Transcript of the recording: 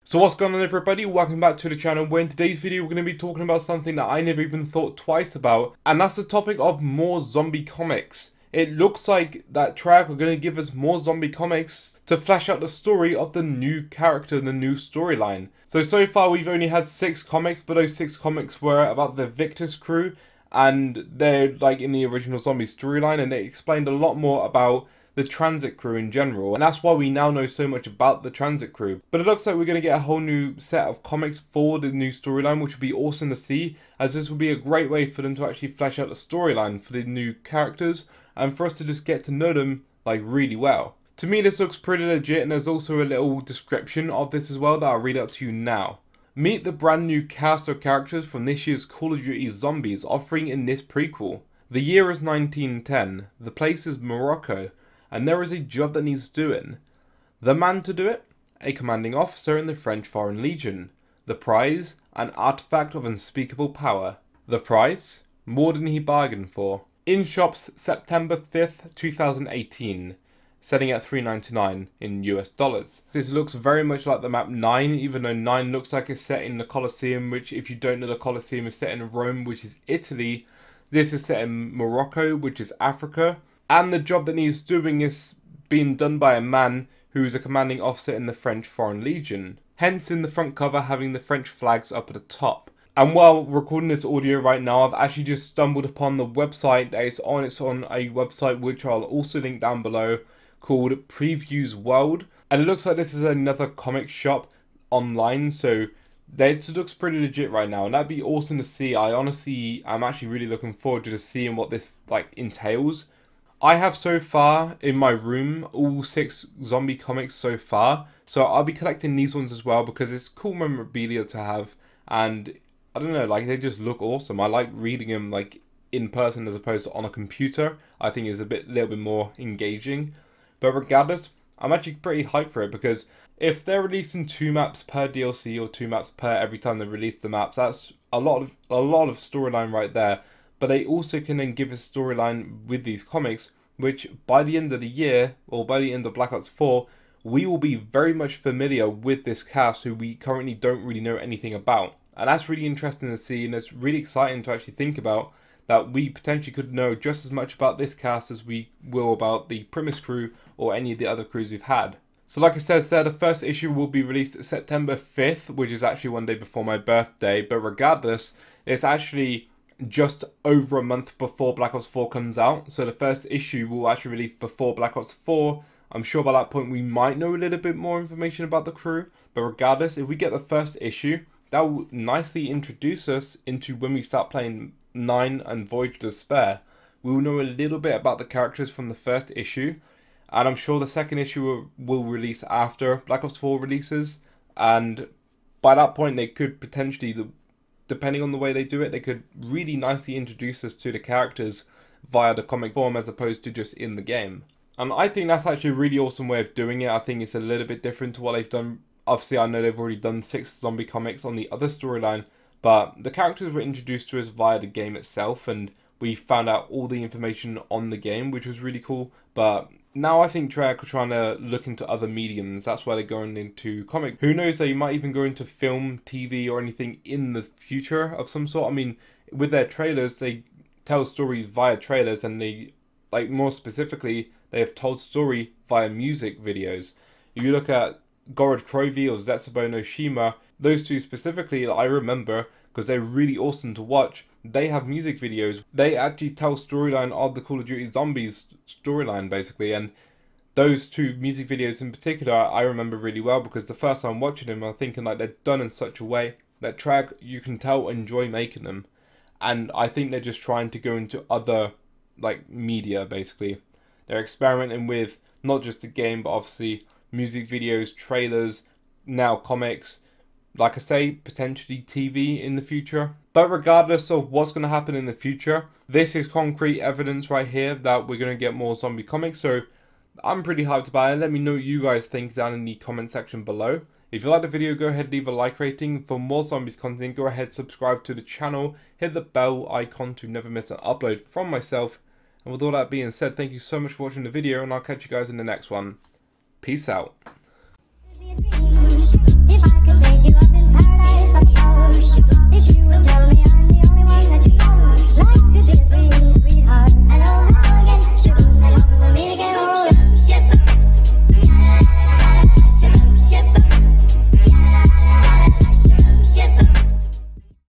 So what's going on everybody, welcome back to the channel, where in today's video we're going to be talking about something that I never even thought twice about, and that's the topic of more zombie comics. It looks like that Treyarch are going to give us more zombie comics to flesh out the story of the new character and the new storyline. So far we've only had 6 comics, but those 6 comics were about the Victus crew, and they're like in the original zombie storyline, and they explained a lot more about the transit crew in general, and that's why we now know so much about the transit crew. But it looks like we're going to get a whole new set of comics for the new storyline, which would be awesome to see, as this would be a great way for them to actually flesh out the storyline for the new characters and for us to just get to know them like really well. To me this looks pretty legit, and there's also a little description of this as well that I'll read out to you now. Meet the brand new cast of characters from this year's Call of Duty Zombies offering in this prequel. The year is 1910, the place is Morocco, and there is a job that needs doing. The man to do it? A commanding officer in the French Foreign Legion. The prize? An artifact of unspeakable power. The price? More than he bargained for. In shops September 5th, 2018. Selling at $3.99 in US dollars. This looks very much like the map 9, even though 9 looks like it's set in the Colosseum, which if you don't know, the Colosseum is set in Rome, which is Italy. This is set in Morocco, which is Africa. And the job that needs doing is being done by a man who is a commanding officer in the French Foreign Legion. Hence in the front cover having the French flags up at the top. And while recording this audio right now, I've actually just stumbled upon the website that it's on. It's on a website which I'll also link down below, called Previews World. And it looks like this is another comic shop online, so this looks pretty legit right now, and that'd be awesome to see. I'm actually really looking forward to just seeing what this like entails. I have so far in my room all 6 zombie comics so far, so I'll be collecting these ones as well because it's cool memorabilia to have, and I don't know, like they just look awesome. I like reading them like in person as opposed to on a computer. I think it's a little bit more engaging. But regardless, I'm actually pretty hyped for it because if they're releasing 2 maps per DLC or 2 maps per every time they release the maps, that's a lot of storyline right there. But they also can then give a storyline with these comics, which by the end of the year, or by the end of Black Ops 4, we will be very much familiar with this cast who we currently don't really know anything about. And that's really interesting to see, and it's really exciting to actually think about that we potentially could know just as much about this cast as we will about the Primus crew or any of the other crews we've had. So like I said there, the first issue will be released September 5th, which is actually one day before my birthday, but regardless, it's actually just over a month before Black Ops 4 comes out, so the first issue will actually release before Black Ops 4. I'm sure by that point we might know a little bit more information about the crew, but regardless, if we get the first issue, that will nicely introduce us into when we start playing 9 and Voyage to Despair. We will know a little bit about the characters from the first issue, and I'm sure the second issue will release after Black Ops 4 releases, and by that point they could potentially, depending on the way they do it, they could really nicely introduce us to the characters via the comic form as opposed to just in the game. And I think that's actually a really awesome way of doing it. I think it's a little bit different to what they've done. Obviously, I know they've already done 6 zombie comics on the other storyline, but the characters were introduced to us via the game itself, and we found out all the information on the game, which was really cool. But now I think Treyarch are trying to look into other mediums. That's why they're going into comic. Who knows, they might even go into film, TV, or anything in the future of some sort. I mean, with their trailers, they tell stories via trailers, and they, like more specifically, they have told story via music videos. If you look at Gorod Krovi or Zetsubo no Shima, those 2 specifically I remember because they're really awesome to watch. They have music videos. They actually tell storyline of the Call of Duty Zombies storyline basically, and those 2 music videos in particular I remember really well because the first time watching them I'm thinking like they're done in such a way that Treyarch, you can tell, enjoy making them, and I think they're just trying to go into other like media basically. They're experimenting with not just the game but obviously music videos, trailers, now comics, like I say, potentially TV in the future. But regardless of what's going to happen in the future, this is concrete evidence right here that we're going to get more zombie comics, so I'm pretty hyped about it. Let me know what you guys think down in the comment section below. If you like the video, go ahead and leave a like rating. For more zombies content, go ahead, subscribe to the channel, hit the bell icon to never miss an upload from myself. And with all that being said, thank you so much for watching the video, and I'll catch you guys in the next one. Peace out.